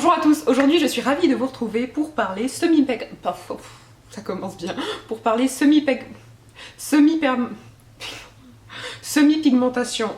Bonjour à tous, aujourd'hui je suis ravie de vous retrouver pour parler ça commence bien. Pour parler semi-pigmentation.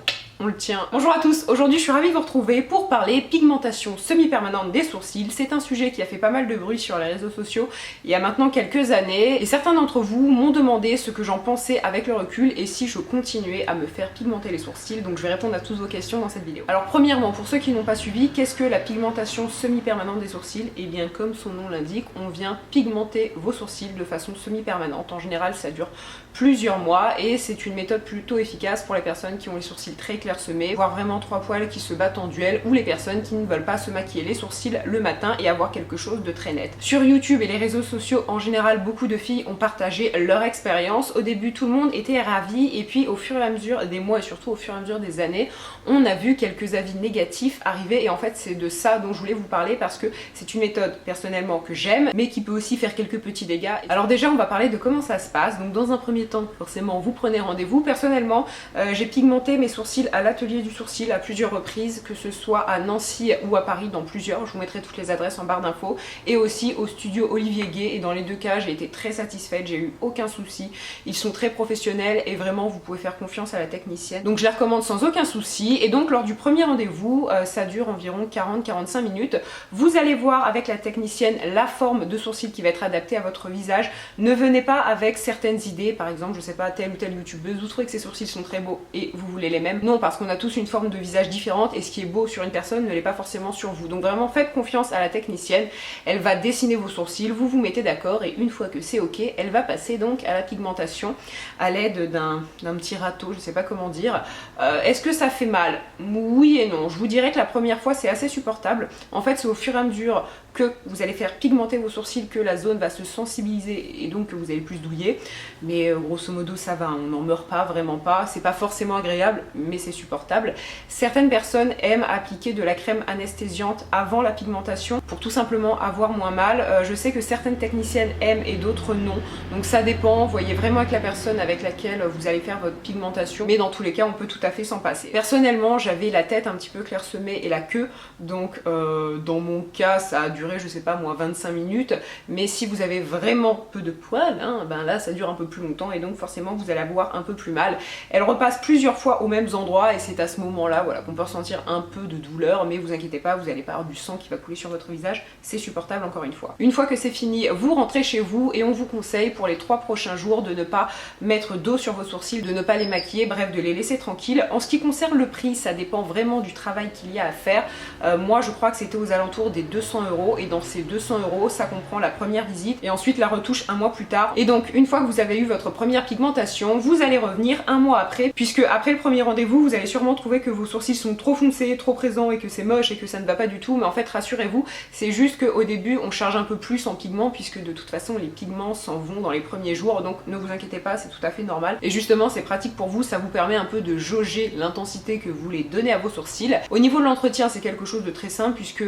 On le tient. Bonjour à tous, aujourd'hui je suis ravie de vous retrouver pour parler pigmentation semi-permanente des sourcils. C'est un sujet qui a fait pas mal de bruit sur les réseaux sociaux il y a maintenant quelques années et certains d'entre vous m'ont demandé ce que j'en pensais avec le recul et si je continuais à me faire pigmenter les sourcils, donc je vais répondre à toutes vos questions dans cette vidéo. Alors premièrement, pour ceux qui n'ont pas suivi, qu'est-ce que la pigmentation semi-permanente des sourcils? Et bien comme son nom l'indique, on vient pigmenter vos sourcils de façon semi-permanente. En général ça dure plusieurs mois et c'est une méthode plutôt efficace pour les personnes qui ont les sourcils très clairsemés, voire vraiment trois poils qui se battent en duel, ou les personnes qui ne veulent pas se maquiller les sourcils le matin et avoir quelque chose de très net. Sur YouTube et les réseaux sociaux en général, beaucoup de filles ont partagé leur expérience. Au début tout le monde était ravi et puis au fur et à mesure des mois et surtout au fur et à mesure des années, on a vu quelques avis négatifs arriver et en fait c'est de ça dont je voulais vous parler parce que c'est une méthode personnellement que j'aime mais qui peut aussi faire quelques petits dégâts. Alors déjà on va parler de comment ça se passe. Donc dans un premier temps, forcément vous prenez rendez-vous. Personnellement j'ai pigmenté mes sourcils à l'atelier du sourcil à plusieurs reprises, que ce soit à Nancy ou à Paris, dans plusieurs, je vous mettrai toutes les adresses en barre d'infos, et aussi au studio Olivier Gay, et dans les deux cas j'ai été très satisfaite, j'ai eu aucun souci, ils sont très professionnels et vraiment vous pouvez faire confiance à la technicienne, donc je les recommande sans aucun souci. Et donc lors du premier rendez-vous, ça dure environ 40-45 minutes, vous allez voir avec la technicienne la forme de sourcil qui va être adaptée à votre visage. Ne venez pas avec certaines idées, par exemple je sais pas, telle ou telle youtubeuse, vous trouvez que ses sourcils sont très beaux et vous voulez les mêmes, non, parce qu'on a tous une forme de visage différente et ce qui est beau sur une personne ne l'est pas forcément sur vous. Donc vraiment faites confiance à la technicienne, elle va dessiner vos sourcils, vous vous mettez d'accord et une fois que c'est ok, elle va passer donc à la pigmentation à l'aide d'un petit râteau, je sais pas comment dire. Est-ce que ça fait mal? Oui et non. Je vous dirais que la première fois c'est assez supportable. En fait c'est au fur et à mesure que vous allez faire pigmenter vos sourcils que la zone va se sensibiliser et donc que vous allez plus douiller. Mais grosso modo ça va, on n'en meurt pas, vraiment pas. C'est pas forcément agréable mais c'est supportable. Certaines personnes aiment appliquer de la crème anesthésiante avant la pigmentation pour tout simplement avoir moins mal. Je sais que certaines techniciennes aiment et d'autres non. Donc ça dépend, voyez vraiment avec la personne avec laquelle vous allez faire votre pigmentation. Mais dans tous les cas on peut tout à fait s'en passer. Personnellement j'avais la tête un petit peu clairsemée et la queue. Donc dans mon cas ça a duré je sais pas moi 25 minutes. Mais si vous avez vraiment peu de poils, hein, ben là ça dure un peu plus longtemps et donc forcément vous allez avoir un peu plus mal. Elle repasse plusieurs fois aux mêmes endroits et c'est à ce moment là voilà, qu'on peut ressentir un peu de douleur, mais vous inquiétez pas, vous n'allez pas avoir du sang qui va couler sur votre visage, c'est supportable encore une fois. Une fois que c'est fini, vous rentrez chez vous et on vous conseille pour les 3 prochains jours de ne pas mettre d'eau sur vos sourcils, de ne pas les maquiller, bref de les laisser tranquilles. En ce qui concerne le prix, ça dépend vraiment du travail qu'il y a à faire. Moi je crois que c'était aux alentours des 200 € et dans ces 200 € ça comprend la première visite et ensuite la retouche un mois plus tard. Et donc une fois que vous avez eu votre première pigmentation, vous allez revenir un mois après, puisque après le premier rendez-vous vous allez sûrement trouver que vos sourcils sont trop foncés, trop présents et que c'est moche et que ça ne va pas du tout, mais en fait rassurez-vous, c'est juste qu'au début on charge un peu plus en pigments puisque de toute façon les pigments s'en vont dans les premiers jours, donc ne vous inquiétez pas, c'est tout à fait normal. Et justement c'est pratique pour vous, ça vous permet un peu de jauger l'intensité que vous voulez donner à vos sourcils. Au niveau de l'entretien c'est quelque chose de très simple puisque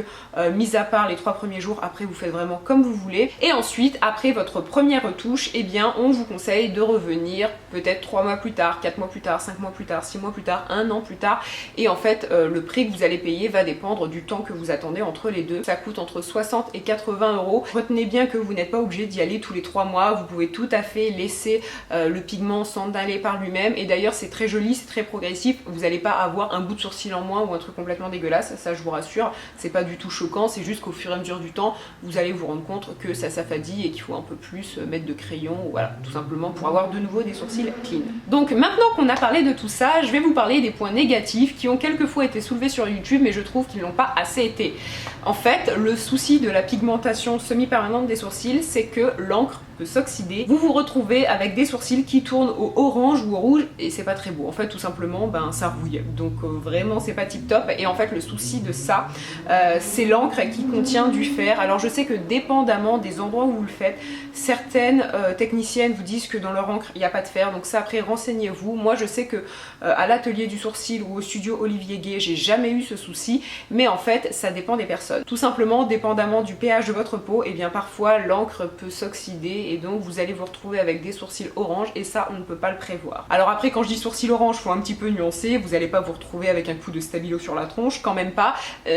mis à part les 3 premiers jours, après vous faites vraiment comme vous voulez. Et ensuite après votre première retouche, eh bien on vous conseille de revenir peut-être 3 mois plus tard, 4 mois plus tard, 5 mois plus tard, 6 mois plus tard, 1 an plus tard. Et en fait le prix que vous allez payer va dépendre du temps que vous attendez entre les deux. Ça coûte entre 60 et 80 €. Retenez bien que vous n'êtes pas obligé d'y aller tous les 3 mois, vous pouvez tout à fait laisser le pigment s'emballer par lui-même. Et d'ailleurs c'est très joli, c'est très progressif, vous n'allez pas avoir un bout de sourcil en moins ou un truc complètement dégueulasse, ça je vous rassure, c'est pas du tout choquant, c'est juste qu'au fur et à mesure du temps vous allez vous rendre compte que ça s'affadit et qu'il faut un peu plus mettre de crayon, voilà, tout simplement pour avoir de nouveau des sourcils clean. Donc maintenant qu'on a parlé de tout ça, je vais vous parler des points négatifs qui ont quelquefois été soulevés sur YouTube mais je trouve qu'ils n'ont pas assez été. En fait, le souci de la pigmentation semi-permanente des sourcils, c'est que l'encre peut s'oxyder. Vous vous retrouvez avec des sourcils qui tournent au orange ou au rouge et c'est pas très beau. En fait, tout simplement, ben ça rouille. Donc vraiment, c'est pas tip top. Et en fait, le souci de ça, c'est l'encre qui contient du fer. Alors je sais que dépendamment des endroits où vous le faites, certaines techniciennes vous disent que dans leur encre, il n'y a pas de fer. Donc ça, après, renseignez-vous. Moi, je sais que à l'atelier du sourcil ou au studio Olivier Gay, j'ai jamais eu ce souci. Mais en fait, ça dépend des personnes. Tout simplement, dépendamment du pH de votre peau, et bien parfois l'encre peut s'oxyder et donc vous allez vous retrouver avec des sourcils orange et ça on ne peut pas le prévoir. Alors après quand je dis sourcils orange, faut un petit peu nuancer, vous n'allez pas vous retrouver avec un coup de stabilo sur la tronche, quand même pas,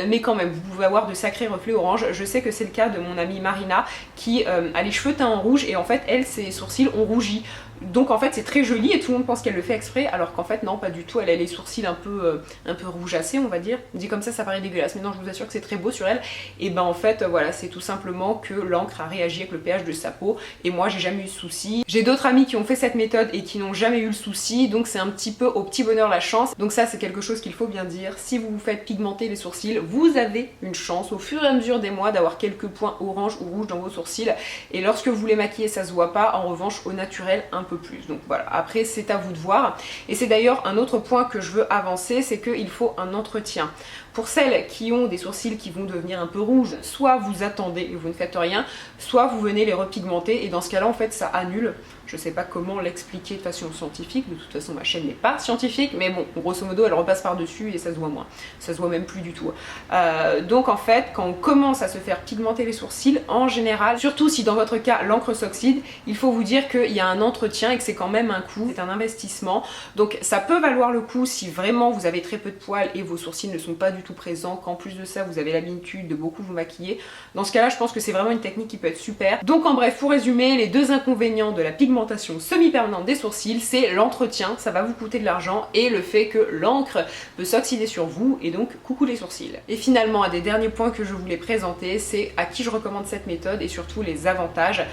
mais quand même vous pouvez avoir de sacrés reflets orange. Je sais que c'est le cas de mon amie Marina qui a les cheveux teints en rouge et en fait elle ses sourcils ont rougi. Donc en fait c'est très joli et tout le monde pense qu'elle le fait exprès alors qu'en fait non pas du tout, elle a les sourcils un peu rougeacés on va dire. Dit comme ça paraît dégueulasse mais non je vous assure que c'est très beau sur elle. Et ben en fait voilà c'est tout simplement que l'encre a réagi avec le pH de sa peau et moi j'ai jamais eu de soucis. J'ai d'autres amis qui ont fait cette méthode et qui n'ont jamais eu le souci donc c'est un petit peu au petit bonheur la chance. Donc ça c'est quelque chose qu'il faut bien dire, si vous vous faites pigmenter les sourcils vous avez une chance au fur et à mesure des mois d'avoir quelques points orange ou rouge dans vos sourcils et lorsque vous les maquillez ça se voit pas, en revanche au naturel un peu plus. Donc voilà, après c'est à vous de voir. Et c'est d'ailleurs un autre point que je veux avancer, c'est qu'il faut un entretien. Pour celles qui ont des sourcils qui vont devenir un peu rouges, soit vous attendez et vous ne faites rien, soit vous venez les repigmenter et dans ce cas-là en fait ça annule. Je sais pas comment l'expliquer de façon scientifique, de toute façon ma chaîne n'est pas scientifique, mais bon, grosso modo elle repasse par-dessus et ça se voit moins. Ça se voit même plus du tout. Donc en fait, quand on commence à se faire pigmenter les sourcils, en général, surtout si dans votre cas l'encre s'oxyde, il faut vous dire qu'il y a un entretien et que c'est quand même un coût, c'est un investissement. Donc ça peut valoir le coup si vraiment vous avez très peu de poils et vos sourcils ne sont pas du tout présents, qu'en plus de ça vous avez l'habitude de beaucoup vous maquiller. Dans ce cas-là, je pense que c'est vraiment une technique qui peut être super. Donc en bref, pour résumer, les deux inconvénients de la pigmentation semi-permanente des sourcils, c'est l'entretien, ça va vous coûter de l'argent, et le fait que l'encre peut s'oxyder sur vous, et donc coucou les sourcils. Et finalement, un des derniers points que je voulais présenter, c'est à qui je recommande cette méthode et surtout les avantages.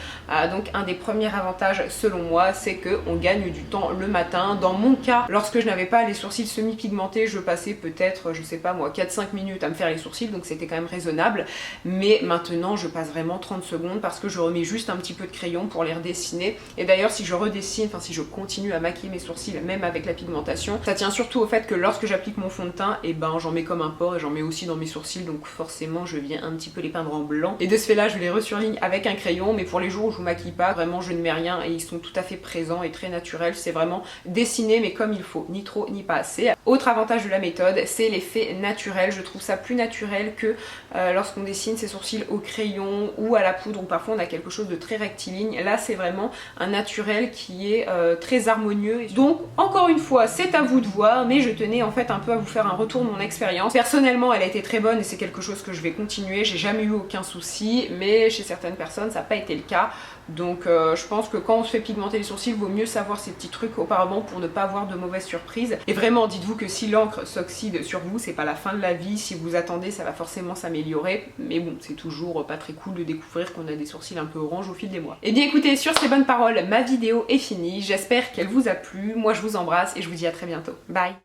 Donc un des premiers avantages selon moi, c'est qu'on gagne du temps le matin. Dans mon cas, lorsque je n'avais pas les sourcils semi-pigmentés, je passais peut-être, je sais pas moi, 4-5 minutes à me faire les sourcils, donc c'était quand même raisonnable. Mais maintenant, je passe vraiment 30 secondes parce que je remets juste un petit peu de crayon pour les redessiner. Et d'ailleurs, si je redessine, enfin si je continue à maquiller mes sourcils, même avec la pigmentation, ça tient surtout au fait que lorsque j'applique mon fond de teint, et ben j'en mets comme un port et j'en mets aussi dans mes sourcils, donc forcément je viens un petit peu les peindre en blanc. Et de ce fait là, je les resurligne avec un crayon, mais pour les jours où je vous maquille pas, vraiment je ne mets rien et ils sont tout à fait présents et très naturels. C'est vraiment dessiné mais comme il faut, ni trop ni pas assez. Autre avantage de la méthode, c'est l'effet naturel. Je trouve ça plus naturel que lorsqu'on dessine ses sourcils au crayon ou à la poudre, où parfois on a quelque chose de très rectiligne. Là c'est vraiment un naturel qui est très harmonieux. Donc encore une fois c'est à vous de voir, mais je tenais en fait un peu à vous faire un retour de mon expérience. Personnellement elle a été très bonne et c'est quelque chose que je vais continuer, j'ai jamais eu aucun souci, mais chez certaines personnes ça n'a pas été le cas. Donc je pense que quand on se fait pigmenter les sourcils, il vaut mieux savoir ces petits trucs auparavant pour ne pas avoir de mauvaises surprises. Et vraiment dites-vous que si l'encre s'oxyde sur vous, c'est pas la fin de la vie, si vous attendez ça va forcément s'améliorer, mais bon c'est toujours pas très cool de découvrir qu'on a des sourcils un peu orange au fil des mois. Et bien écoutez, sur ces bonnes paroles, ma vidéo est finie, j'espère qu'elle vous a plu, moi je vous embrasse et je vous dis à très bientôt. Bye.